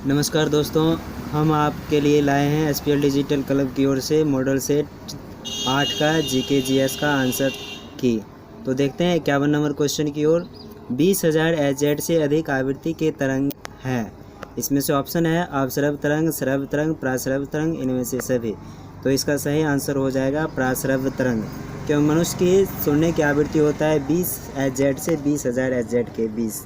नमस्कार दोस्तों, हम आपके लिए लाए हैं एसपीएल डिजिटल क्लब की ओर से मॉडल सेट 8 का जीके जीएस का आंसर की। तो देखते हैं 51 नंबर क्वेश्चन की ओर। 20,000 एचजेड से अधिक आवृत्ति के तरंग हैं। इसमें से ऑप्शन है अवस्रव तरंग, स्रव तरंग, प्रास्रव तरंग, इनमें से सभी। तो इसका सही आंसर हो जाएगा प्रास्रव तरंग। क्यों मनुष्य की सुनने की आवृत्ति होता है 20 एचजेड से 20,000 एचजेड के 20।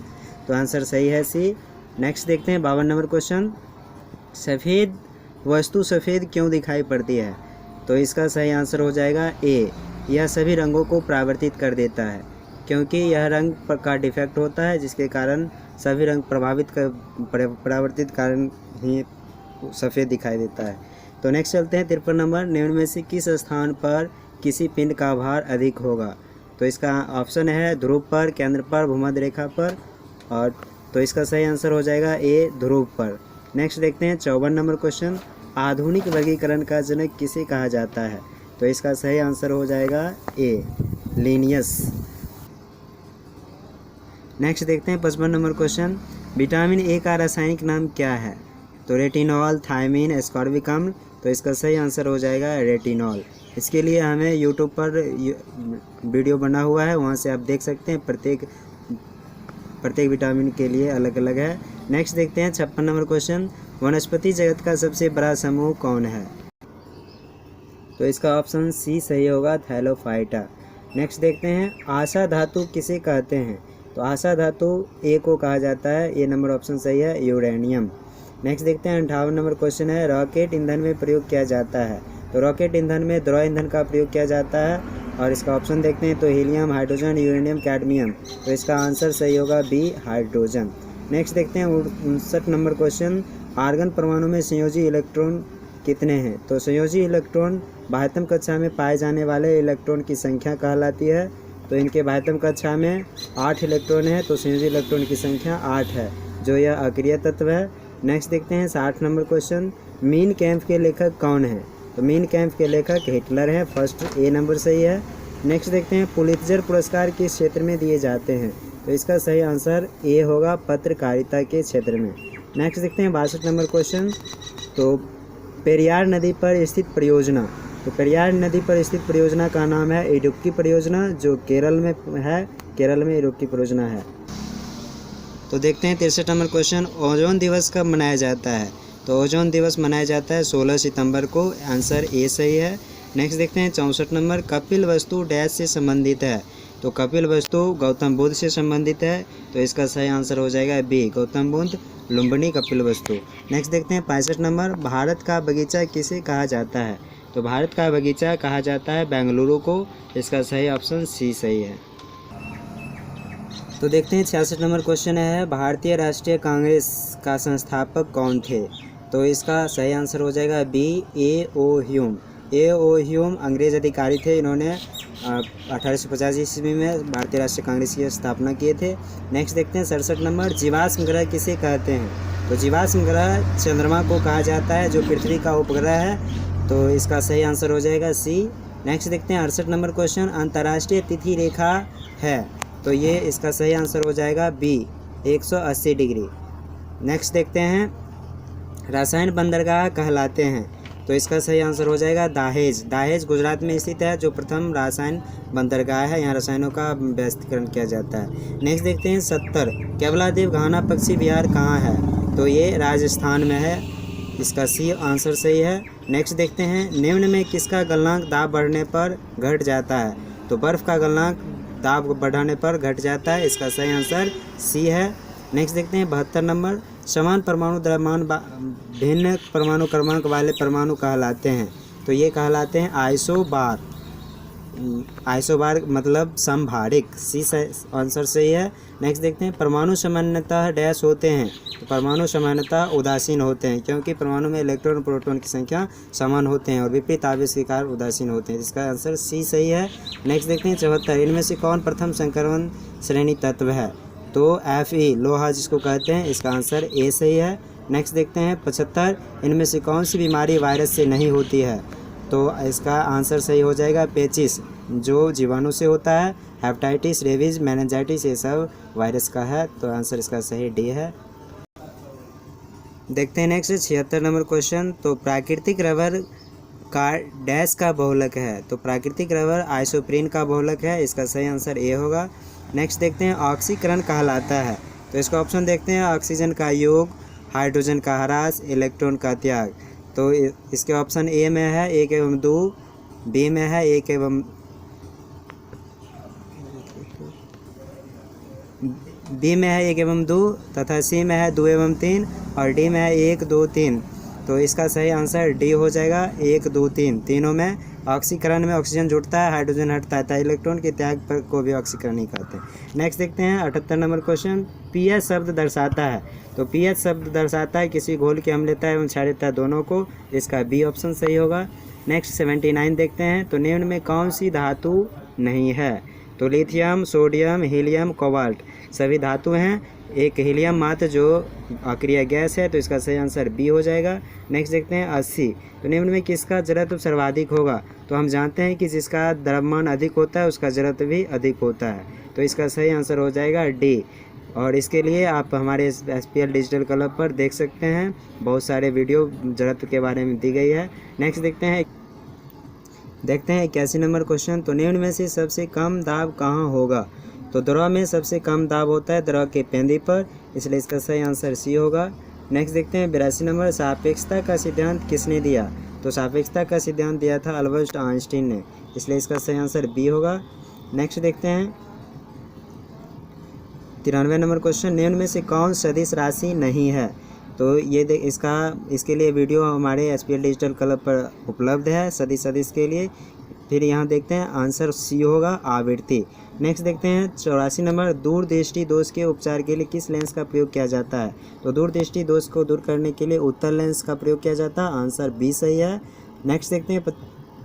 तो आंसर सही है सी। नेक्स्ट देखते हैं 52 नंबर क्वेश्चन। सफ़ेद वस्तु सफ़ेद क्यों दिखाई पड़ती है? तो इसका सही आंसर हो जाएगा ए। यह सभी रंगों को परावर्तित कर देता है, क्योंकि यह रंग का डिफेक्ट होता है, जिसके कारण सभी रंग परावर्तित कारण ही सफ़ेद दिखाई देता है। तो नेक्स्ट चलते हैं 53 नंबर। निम्न में से किस स्थान पर किसी पिंड का भार अधिक होगा? तो इसका ऑप्शन है ध्रुव पर, केंद्र पर, भूमध्य रेखा पर, और तो इसका सही आंसर हो जाएगा ए ध्रुव पर। नेक्स्ट देखते हैं 54 नंबर क्वेश्चन। आधुनिक वर्गीकरण का जनक किसे कहा जाता है? तो इसका सही आंसर हो जाएगा ए लीनियस। नेक्स्ट देखते हैं 55 नंबर क्वेश्चन। विटामिन ए का रासायनिक नाम क्या है? तो रेटिनॉल, थायमीन, एस्कॉर्बिक अम्ल। तो इसका सही आंसर हो जाएगा रेटिनॉल। इसके लिए हमें यूट्यूब पर वीडियो बना हुआ है, वहाँ से आप देख सकते हैं। प्रत्येक विटामिन के लिए अलग अलग है। नेक्स्ट देखते हैं 56 नंबर क्वेश्चन। वनस्पति जगत का सबसे बड़ा समूह कौन है? तो इसका ऑप्शन सी सही होगा, थैलोफाइटा। नेक्स्ट देखते हैं आशा धातु किसे कहते हैं? तो आशा धातु ए को कहा जाता है। ये नंबर ऑप्शन सही है, यूरेनियम। नेक्स्ट देखते हैं 58 नंबर क्वेश्चन है। रॉकेट ईंधन में प्रयोग किया जाता है? तो रॉकेट ईंधन में द्रव ईंधन का प्रयोग किया जाता है, और इसका ऑप्शन देखते हैं तो हीलियम, हाइड्रोजन, यूरेनियम, कैडमियम। तो इसका आंसर सही होगा बी हाइड्रोजन। नेक्स्ट देखते हैं 59 नंबर क्वेश्चन। आर्गन परमाणु में संयोजी इलेक्ट्रॉन कितने हैं? तो संयोजी इलेक्ट्रॉन बाह्यतम कक्षा में पाए जाने वाले इलेक्ट्रॉन की संख्या कहलाती है। तो इनके बाह्यतम कक्षा में 8 इलेक्ट्रॉन है, तो संयोजी इलेक्ट्रॉन की संख्या 8 है, जो यह अक्रिय तत्व है। नेक्स्ट देखते हैं 60 नंबर क्वेश्चन। मीन कैंप के लेखक कौन है? तो मीन कैंप के लेखक हिटलर हैं। फर्स्ट ए नंबर सही है। नेक्स्ट देखते हैं पुलित्जर पुरस्कार किस क्षेत्र में दिए जाते हैं? तो इसका सही आंसर ए होगा, पत्रकारिता के क्षेत्र में। नेक्स्ट देखते हैं 62 नंबर क्वेश्चन। तो पेरियार नदी पर स्थित परियोजना, तो पेरियार नदी पर स्थित परियोजना का नाम है इडुक्की परियोजना, जो केरल में है। केरल में इडुक्की परियोजना है। तो देखते हैं 63 नंबर क्वेश्चन। ओजोन दिवस कब मनाया जाता है? तो ओजोन दिवस मनाया जाता है 16 सितंबर को। आंसर ए सही है। नेक्स्ट देखते हैं 64 नंबर। कपिल वस्तु डैश से संबंधित है? तो कपिल वस्तु गौतम बुद्ध से संबंधित है, तो इसका सही आंसर हो जाएगा बी गौतम बुद्ध, लुम्बिनी कपिल वस्तु। नेक्स्ट देखते हैं 65 नंबर। भारत का बगीचा किसे कहा जाता है? तो भारत का बगीचा कहा जाता है बेंगलुरु को। इसका सही ऑप्शन सी सही है। तो देखते हैं 66 नंबर क्वेश्चन है। भारतीय राष्ट्रीय कांग्रेस का संस्थापक कौन थे? तो इसका सही आंसर हो जाएगा बी ए ओ ह्यूम। ए ओ ह्यूम अंग्रेज अधिकारी थे। इन्होंने 1850 ईस्वी में भारतीय राष्ट्रीय कांग्रेस की स्थापना किए थे। नेक्स्ट देखते हैं 67 नंबर। जीवाश्म ग्रह किसे कहते हैं? तो जीवाश्म ग्रह चंद्रमा को कहा जाता है, जो पृथ्वी का उपग्रह है। तो इसका सही आंसर हो जाएगा सी। नेक्स्ट देखते हैं 68 नंबर क्वेश्चन। अंतर्राष्ट्रीय तिथि रेखा है? तो ये इसका सही आंसर हो जाएगा बी 180 डिग्री। नेक्स्ट देखते हैं रसायन बंदरगाह कहलाते हैं? तो इसका सही आंसर हो जाएगा दाहेज। दाहेज गुजरात में स्थित है, जो प्रथम रसायन बंदरगाह है। यहाँ रसायनों का व्यवस्थीकरण किया जाता है। नेक्स्ट देखते हैं 70। केवलादेव घाना पक्षी विहार कहाँ है? तो ये राजस्थान में है। इसका सी आंसर सही है। नेक्स्ट देखते हैं निम्न में किसका गलनांक दाब बढ़ने पर घट जाता है? तो बर्फ़ का गलनांक दाब बढ़ाने पर घट जाता है। इसका सही आंसर सी है। नेक्स्ट देखते हैं 72 नंबर। समान परमाणु द्रव्यमान भिन्न परमाणु क्रमांक वाले परमाणु कहलाते हैं? तो ये कहलाते हैं आइसोबार। आइसोबार मतलब समभारिक। सी आंसर सही है। नेक्स्ट देखते हैं परमाणु सामान्यतः डैश होते हैं? तो परमाणु सामान्यतः उदासीन होते हैं, क्योंकि परमाणु में इलेक्ट्रॉन प्रोटॉन की संख्या समान होते हैं और विपरीत आवेश के कारण उदासीन होते हैं। इसका आंसर सी सही है। नेक्स्ट देखते हैं 74। इनमें से कौन प्रथम संक्रमण श्रेणी तत्व है? तो Fe लोहा जिसको कहते हैं। इसका आंसर ए सही है। नेक्स्ट देखते हैं 75। इनमें से कौन सी बीमारी वायरस से नहीं होती है? तो इसका आंसर सही हो जाएगा पेचिस, जो जीवाणु से होता है। हेपेटाइटिस, रेबीज, मेनिंजाइटिस, ये सब वायरस का है। तो आंसर इसका सही डी है। देखते हैं नेक्स्ट 76 नंबर क्वेश्चन। तो प्राकृतिक रबर का डैश का बहुलक है। तो प्राकृतिक रबर आइसोप्रीन का बहुलक है, इसका सही आंसर ए होगा। नेक्स्ट देखते हैं ऑक्सीकरण कहलाता है। तो इसका ऑप्शन देखते हैं ऑक्सीजन का योग, हाइड्रोजन का ह्रास, इलेक्ट्रॉन का त्याग। तो इसके ऑप्शन ए में है 1 एवं 2, बी में है 1 एवं बी में है 1 एवं 2 तथा सी में है 2 एवं 3 और डी में है 1 2 3। तो इसका सही आंसर डी हो जाएगा 1 2 3। तीनों में ऑक्सीकरण में ऑक्सीजन जुड़ता है, हाइड्रोजन हटता है, इलेक्ट्रॉन के त्याग पर को भी ऑक्सीकरण ही कहते हैं। नेक्स्ट देखते हैं 78 नंबर क्वेश्चन। पीएच शब्द दर्शाता है। तो पीएच शब्द दर्शाता है किसी घोल की अम्लता एवं क्षारीयता दोनों को, इसका बी ऑप्शन सही होगा। नेक्स्ट 79 देखते हैं। तो निम्न में कौन सी धातु नहीं है। तो लिथियम, सोडियम, हीलियम, कोबाल्ट सभी धातु हैं। एक हीलियम मात्र जो अक्रिय गैस है, तो इसका सही आंसर बी हो जाएगा। नेक्स्ट देखते हैं 80। तो निम्न में किसका जड़त्व सर्वाधिक होगा। तो हम जानते हैं कि जिसका द्रव्यमान अधिक होता है उसका जड़त्व भी अधिक होता है, तो इसका सही आंसर हो जाएगा डी। और इसके लिए आप हमारे SPL डिजिटल क्लब पर देख सकते हैं, बहुत सारे वीडियो जड़त्व के बारे में दी गई है। नेक्स्ट देखते हैं 81 नंबर क्वेश्चन। तो निम्न में से सबसे कम दाब कहाँ होगा। तो द्रव में सबसे कम दाब होता है द्रव के पेंदी पर, इसलिए इसका सही आंसर सी होगा। नेक्स्ट देखते हैं 82 नंबर। सापेक्षता का सिद्धांत किसने दिया। तो सापेक्षता का सिद्धांत दिया था अल्बर्ट आइंस्टीन ने, इसलिए इसका सही आंसर बी होगा। नेक्स्ट देखते हैं 93 नंबर क्वेश्चन। निम्न में से कौन सदिश राशि नहीं है। तो ये इसके लिए वीडियो हमारे SPL डिजिटल क्लब पर उपलब्ध है सदिश के लिए। फिर यहाँ देखते हैं आंसर सी होगा आवृत्ति। नेक्स्ट देखते हैं 84 नंबर। दूरदृष्टि दोष के उपचार के लिए किस लेंस का प्रयोग किया जाता है। तो दूरदृष्टि दोष को दूर करने के लिए उत्तल लेंस का प्रयोग किया जाता है, आंसर बी सही है। नेक्स्ट देखते हैं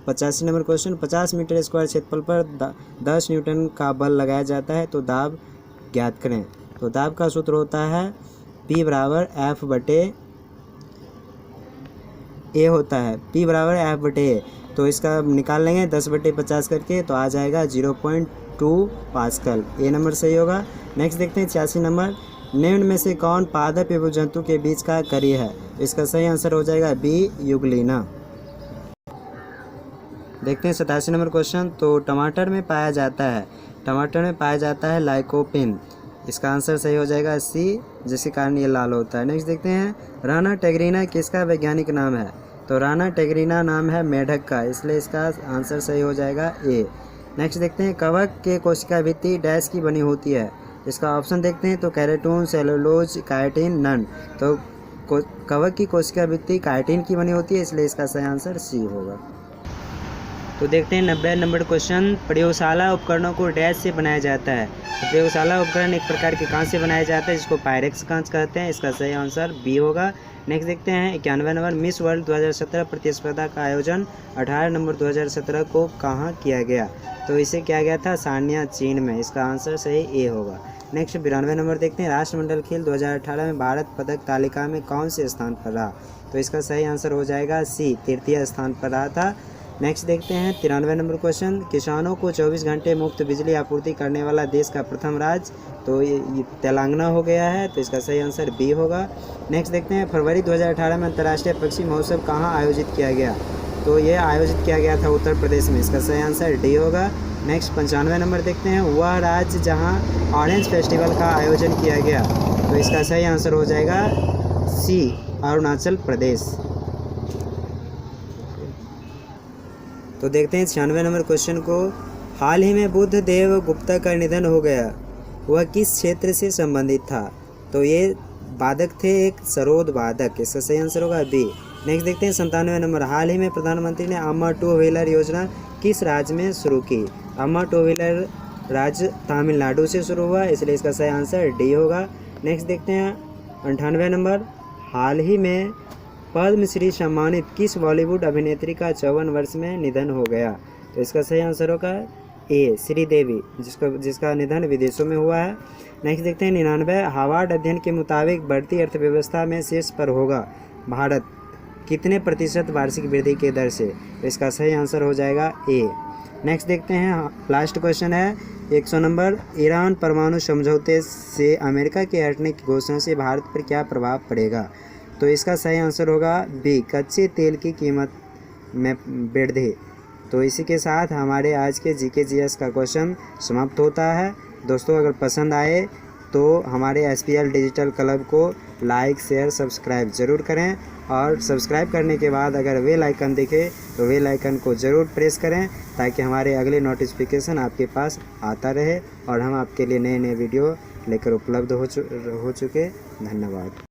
85 नंबर क्वेश्चन। 50 मीटर स्क्वायर क्षेत्रफल पर 10 न्यूटन का बल लगाया जाता है, तो दाब ज्ञात करें। तो दाब का सूत्र होता है P बराबर F बटे ए होता है, P बराबर F बटे ए। तो इसका निकाल लेंगे 10 बटे 50 करके, तो आ जाएगा 0.2 पास्कल, ए नंबर सही होगा। नेक्स्ट देखते हैं 86 नंबर। निम्न में से कौन पादप एवं जंतु के बीच का करी है। तो इसका सही आंसर हो जाएगा बी यूग्लिना। देखते हैं 87 नंबर क्वेश्चन। तो टमाटर में पाया जाता है लाइकोपिन, इसका आंसर सही हो जाएगा सी, जिसके कारण ये लाल होता है। नेक्स्ट देखते हैं राना टेगरीना किसका वैज्ञानिक नाम है। तो राना टेगरीना नाम है मेढक का, इसलिए इसका आंसर सही हो जाएगा ए। नेक्स्ट देखते हैं कवक के कोशिका भित्ति डैश की बनी होती है। इसका ऑप्शन देखते हैं। तो कैरेटोन, सेलुलोज, काइटिन, नन। तो कवक की कोशिका भित्ति काइटिन की बनी होती है, इसलिए इसका सही आंसर सी होगा। तो देखते हैं 90 नंबर क्वेश्चन। प्रयोगशाला उपकरणों को डैश से बनाया जाता है। तो प्रयोगशाला उपकरण एक प्रकार के कांच से बनाया जाता है, जिसको पायरेक्स कांच कहते हैं, इसका सही आंसर बी होगा। नेक्स्ट देखते हैं 91 नंबर। मिस वर्ल्ड 2017 प्रतिस्पर्धा का आयोजन 18 नवंबर 2017 को कहाँ किया गया। तो इसे किया गया था सान्या, चीन में, इसका आंसर सही ए होगा। नेक्स्ट 92 नंबर देखते हैं। राष्ट्रमंडल खेल 2018 में भारत पदक तालिका में कौन से स्थान पर रहा। तो इसका सही आंसर हो जाएगा सी, तृतीय स्थान पर रहा था। नेक्स्ट देखते हैं 93 नंबर क्वेश्चन। किसानों को 24 घंटे मुफ्त बिजली आपूर्ति करने वाला देश का प्रथम राज्य, तो ये तेलंगाना हो गया है, तो इसका सही आंसर बी होगा। नेक्स्ट देखते हैं फरवरी 2018 में अंतर्राष्ट्रीय पक्षी महोत्सव कहाँ आयोजित किया गया। तो ये आयोजित किया गया था उत्तर प्रदेश में, इसका सही आंसर डी होगा। नेक्स्ट 95 नंबर देखते हैं। वह राज्य जहाँ ऑरेंज फेस्टिवल का आयोजन किया गया, तो इसका सही आंसर हो जाएगा सी, अरुणाचल प्रदेश। तो देखते हैं 96 नंबर क्वेश्चन को। हाल ही में बुद्ध देव गुप्ता का निधन हो गया, वह किस क्षेत्र से संबंधित था। तो ये वादक थे, एक सरोद वादक, इसका सही आंसर होगा बी। नेक्स्ट देखते हैं 97 नंबर। हाल ही में प्रधानमंत्री ने अम्मा टू व्हीलर योजना किस राज्य में शुरू की। अम्मा टू व्हीलर राज्य तमिलनाडु से शुरू हुआ, इसलिए इसका सही आंसर डी होगा। नेक्स्ट देखते हैं 98 नंबर। हाल ही में पद्मश्री सम्मानित किस बॉलीवुड अभिनेत्री का 54 वर्ष में निधन हो गया। तो इसका सही आंसर होगा ए, श्रीदेवी, जिसका निधन विदेशों में हुआ है। नेक्स्ट देखते हैं 99। हार्वर्ड अध्ययन के मुताबिक बढ़ती अर्थव्यवस्था में शीर्ष पर होगा भारत कितने प्रतिशत वार्षिक वृद्धि के दर से। तो इसका सही आंसर हो जाएगा ए। नेक्स्ट देखते हैं लास्ट क्वेश्चन है 100 नंबर। ईरान परमाणु समझौते से अमेरिका के हटने की घोषणा से भारत पर क्या प्रभाव पड़ेगा। तो इसका सही आंसर होगा बी, कच्चे तेल की कीमत में वृद्धि। तो इसी के साथ हमारे आज के जीके जीएस का क्वेश्चन समाप्त होता है। दोस्तों अगर पसंद आए तो हमारे SPL डिजिटल क्लब को लाइक शेयर सब्सक्राइब ज़रूर करें, और सब्सक्राइब करने के बाद अगर बेल आइकन दिखे तो बेल आइकन को ज़रूर प्रेस करें, ताकि हमारे अगले नोटिफिकेशन आपके पास आता रहे और हम आपके लिए नए नए वीडियो लेकर उपलब्ध हो चुके। धन्यवाद।